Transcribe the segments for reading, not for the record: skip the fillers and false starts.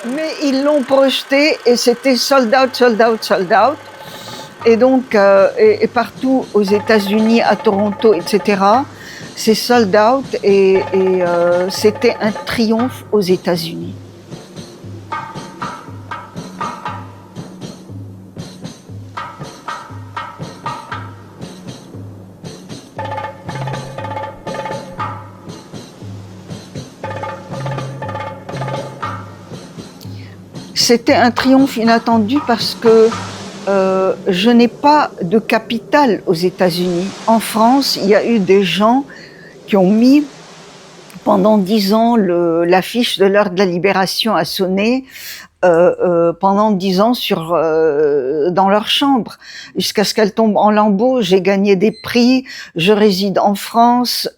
Mais ils l'ont projeté et c'était sold out, sold out, sold out. Et donc, et partout aux États-Unis, à Toronto, etc., c'est sold out et c'était un triomphe aux États-Unis. C'était un triomphe inattendu parce que je n'ai pas de capital aux États-Unis. En France, il y a eu des gens qui ont mis pendant 10 ans l'affiche de l'heure de la libération a sonné pendant 10 ans dans leur chambre, jusqu'à ce qu'elle tombe en lambeaux. J'ai gagné des prix, je réside en France,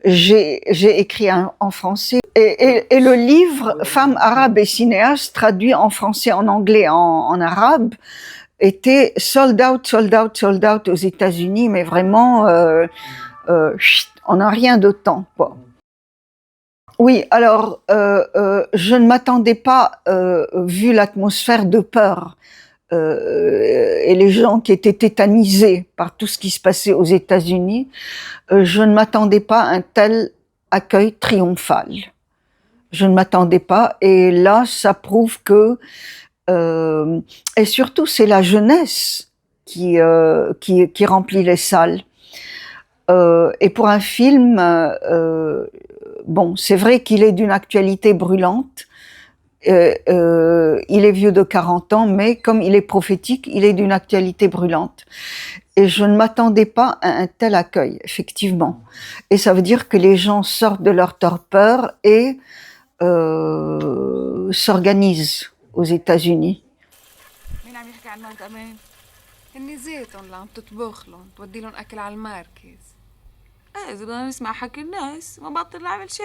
j'ai écrit en français. Et le livre « Femmes arabes et cinéastes » traduit en français, en anglais, en arabe, était sold out, sold out, sold out aux États-Unis, mais vraiment, on n'a rien de temps, quoi. Oui, alors, je ne m'attendais pas, vu l'atmosphère de peur et les gens qui étaient tétanisés par tout ce qui se passait aux États-Unis, je ne m'attendais pas à un tel accueil triomphal. Je ne m'attendais pas, et là, ça prouve que, et surtout, c'est la jeunesse qui remplit les salles. Et pour un film, bon, c'est vrai qu'il est d'une actualité brûlante. Il est vieux de 40 ans, mais comme il est prophétique, il est d'une actualité brûlante. Et je ne m'attendais pas à un tel accueil, effectivement. Et ça veut dire que les gens sortent de leur torpeur et s'organisent aux États-Unis. مين عم يحكي عن مرت أمان؟ هني زيتهم اللي عم تطبخلن توديلن أكل على المركز. إذا بدنا نسمع حكي الناس ما بطل نعمل شي.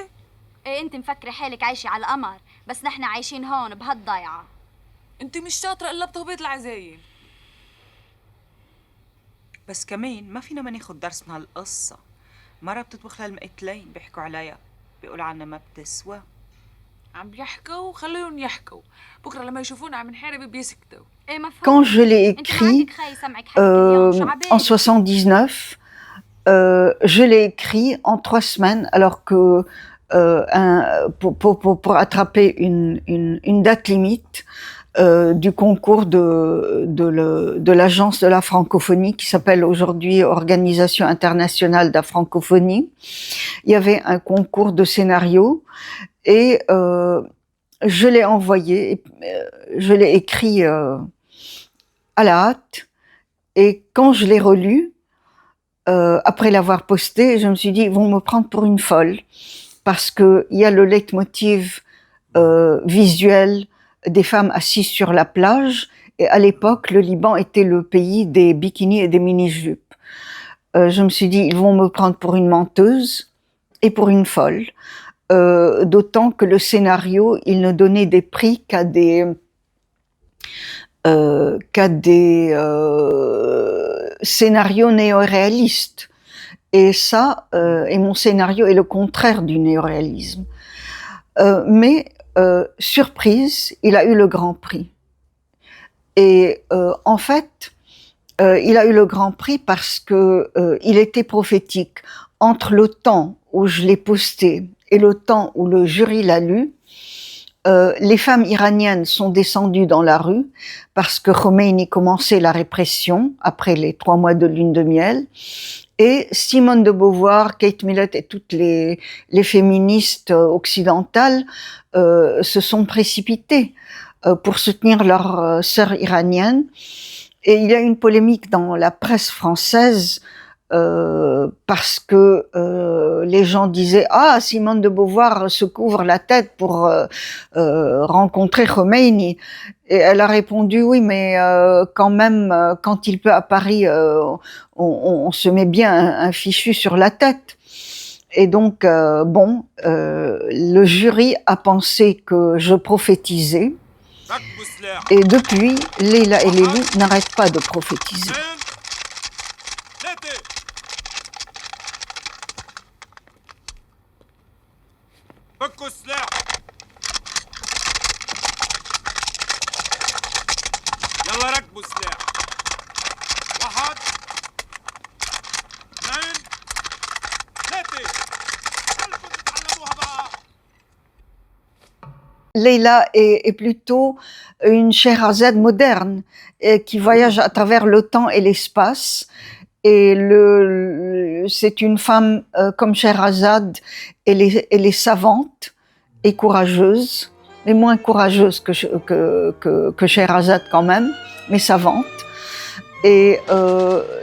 ايه انت مفكرة حالك عايشة على القمر، بس نحن عايشين هون بهالضيعة. انت مش شاطرة إلا بتهبيط العزايم. بس كمان ما فينا ما ناخد درس من هالقصة. مرة بتطبخ للمقتلين بيحكوا عليها، بيقولوا عنها ما بتسوى. عم بيحكوا خليهم يحكوا، بكرة لما يشوفونا عم نحارب بيسكتوا. ايه مفهوم. Quand je l'ai écrit en 79, je l'ai écrit en 3 semaines, alors que pour attraper une date limite du concours de l'agence de la francophonie qui s'appelle aujourd'hui Organisation internationale de la francophonie. Il y avait un concours de scénario et je l'ai envoyé, je l'ai écrit à la hâte, et quand je l'ai relu, après l'avoir posté, je me suis dit, ils vont me prendre pour une folle, parce qu'il y a le leitmotiv visuel des femmes assises sur la plage, et à l'époque, le Liban était le pays des bikinis et des mini-jupes. Je me suis dit, ils vont me prendre pour une menteuse et pour une folle, d'autant que le scénario, il ne donnait des prix qu'à des scénarios néo-réalistes. Et ça, et mon scénario est le contraire du néo-réalisme. Mais surprise, il a eu le Grand Prix. Et en fait, il a eu le Grand Prix parce que il était prophétique. Entre le temps où je l'ai posté et le temps où le jury l'a lu, les femmes iraniennes sont descendues dans la rue parce que Khomeini commençait la répression après les 3 mois de lune de miel. Et Simone de Beauvoir, Kate Millett et toutes les féministes occidentales se sont précipitées pour soutenir leurs sœurs iraniennes. Et il y a une polémique dans la presse française parce que les gens disaient « Ah, Simone de Beauvoir se couvre la tête pour rencontrer Khomeini ». Et elle a répondu « Oui, mais quand même, quand il peut à Paris, on se met bien un fichu sur la tête ». Et donc, bon, le jury a pensé que je prophétisais. Et depuis, Leila et Léli n'arrêtent pas de prophétiser. جيبوا سلاح. واحد، اثنين، ثلاثة. خلكم تتعلموها بقى. Leila est plutôt une Sherazade moderne qui voyage à travers le temps et l'espace. Et c'est une femme comme Sherazade, elle est savante et courageuse, mais moins courageuse que Sherazade quand même, mais savante. Et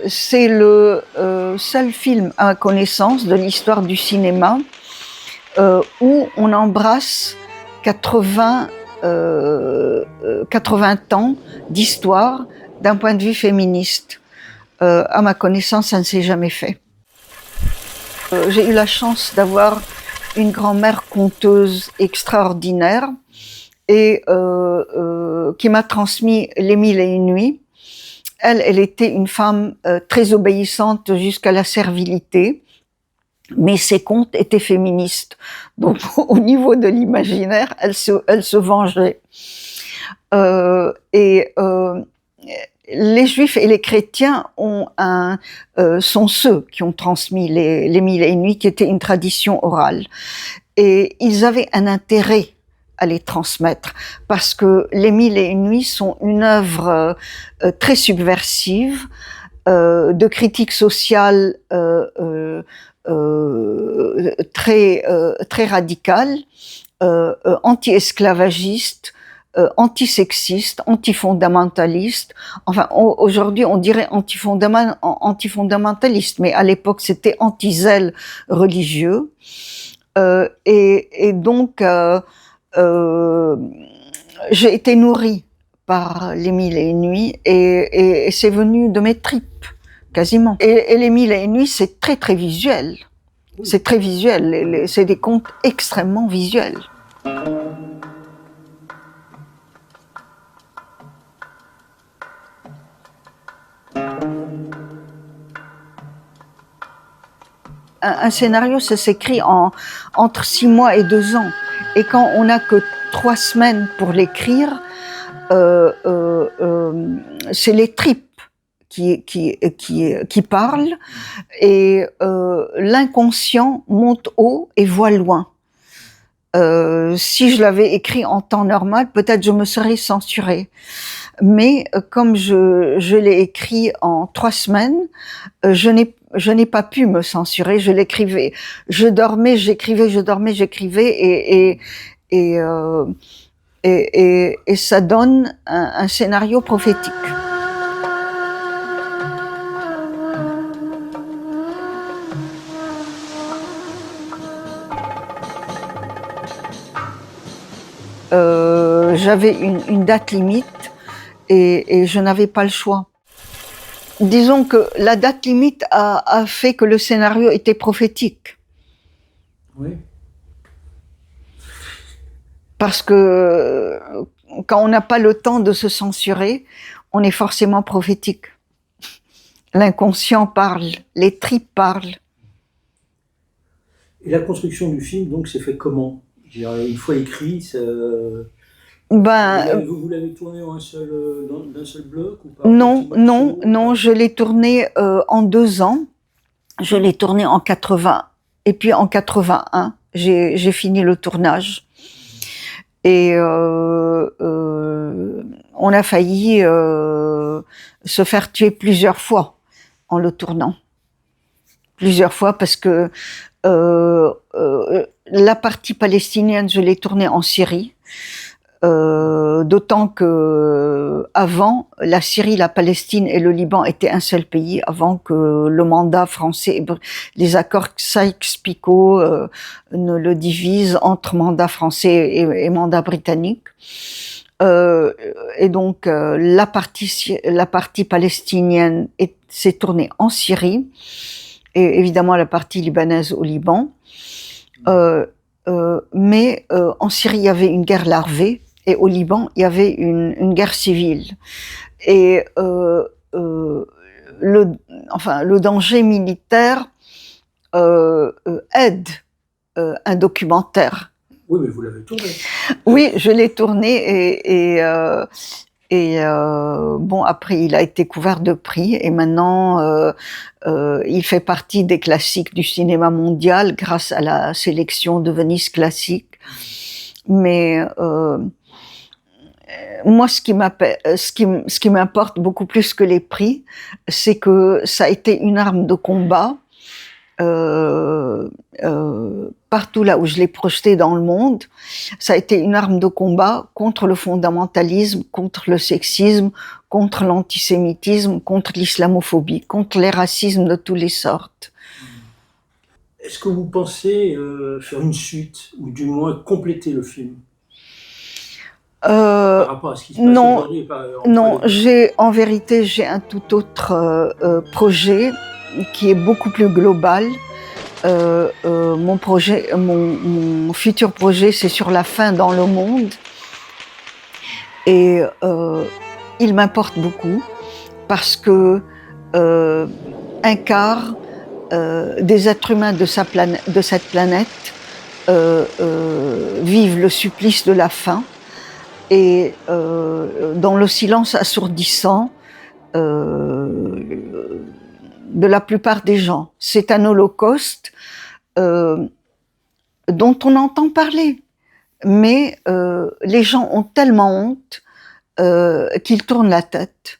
c'est le seul film à ma connaissance de l'histoire du cinéma où on embrasse 80 ans d'histoire d'un point de vue féministe. À ma connaissance, ça ne s'est jamais fait. J'ai eu la chance d'avoir une grand-mère conteuse extraordinaire et qui m'a transmis Les Mille et une nuits. Elle était une femme très obéissante jusqu'à la servilité, mais ses contes étaient féministes. Donc, au niveau de l'imaginaire, elle se vengeait. Les Juifs et les chrétiens sont ceux qui ont transmis les Mille et une nuits, qui était une tradition orale. Et ils avaient un intérêt à les transmettre, parce que les Mille et une nuits sont une œuvre très subversive, de critique sociale très radicale, anti-esclavagiste, antisexiste, antifondamentaliste. Enfin, aujourd'hui, on dirait antifondamentaliste, mais à l'époque, c'était anti-zèle religieux. Et donc, j'ai été nourrie par les Mille et une nuits et c'est venu de mes tripes, quasiment. Et les Mille et une nuits, c'est très, très visuel. C'est très visuel. C'est des contes extrêmement visuels. Un scénario, ça s'écrit entre 6 mois et 2 ans. Et quand on n'a que 3 semaines pour l'écrire, c'est les tripes qui parlent et l'inconscient monte haut et voit loin. Si je l'avais écrit en temps normal, peut-être je me serais censurée. Mais comme je l'ai écrit en 3 semaines, je n'ai pas pu me censurer. Je l'écrivais, je dormais, j'écrivais, je dormais, j'écrivais, et ça donne un scénario prophétique. J'avais une date limite et je n'avais pas le choix. Disons que la date limite a fait que le scénario était prophétique. Oui. Parce que quand on n'a pas le temps de se censurer, on est forcément prophétique. L'inconscient parle, les tripes parlent. Et la construction du film, donc, s'est fait comment? Je dirais, une fois écrit, ça... Vous l'avez tourné d'un seul bloc ou pas? Non, je l'ai tourné en 2 ans. Je l'ai tourné en 80 et puis en 81, j'ai fini le tournage. Et on a failli se faire tuer plusieurs fois en le tournant. Plusieurs fois parce que la partie palestinienne, je l'ai tournée en Syrie. D'autant que avant, la Syrie, la Palestine et le Liban étaient un seul pays, avant que le mandat français, les accords Sykes-Picot ne le divisent entre mandat français et mandat britannique. Et donc la partie palestinienne s'est tournée en Syrie, et évidemment la partie libanaise au Liban. Mais en Syrie, il y avait une guerre larvée. Et au Liban, il y avait une guerre civile. Et le danger militaire aide un documentaire. Oui, mais vous l'avez tourné. Oui, je l'ai tourné Et bon, après, il a été couvert de prix et maintenant, il fait partie des classiques du cinéma mondial grâce à la sélection de Venise Classique. Mais moi, ce qui m'importe beaucoup plus que les prix, c'est que ça a été une arme de combat partout là où je l'ai projeté dans le monde. Ça a été une arme de combat contre le fondamentalisme, contre le sexisme, contre l'antisémitisme, contre l'islamophobie, contre les racismes de toutes les sortes. Est-ce que vous pensez faire une suite, ou du moins compléter le film par rapport à ce qui se passe aujourd'hui? Non, en vérité, j'ai un tout autre projet qui est beaucoup plus global. Mon futur projet, c'est sur la faim dans le monde. Et il m'importe beaucoup parce que un quart des êtres humains de cette planète vivent le supplice de la faim et dans le silence assourdissant de la plupart des gens. C'est un holocauste dont on entend parler, mais les gens ont tellement honte qu'ils tournent la tête.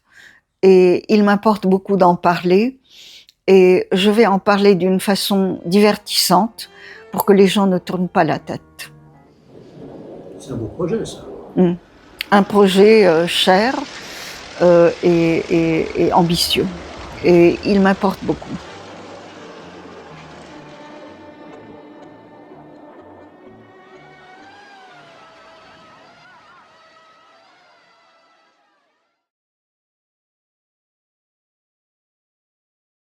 Et il m'importe beaucoup d'en parler, et je vais en parler d'une façon divertissante pour que les gens ne tournent pas la tête. C'est un beau projet, ça. Un projet cher et ambitieux. Et il m'importe beaucoup.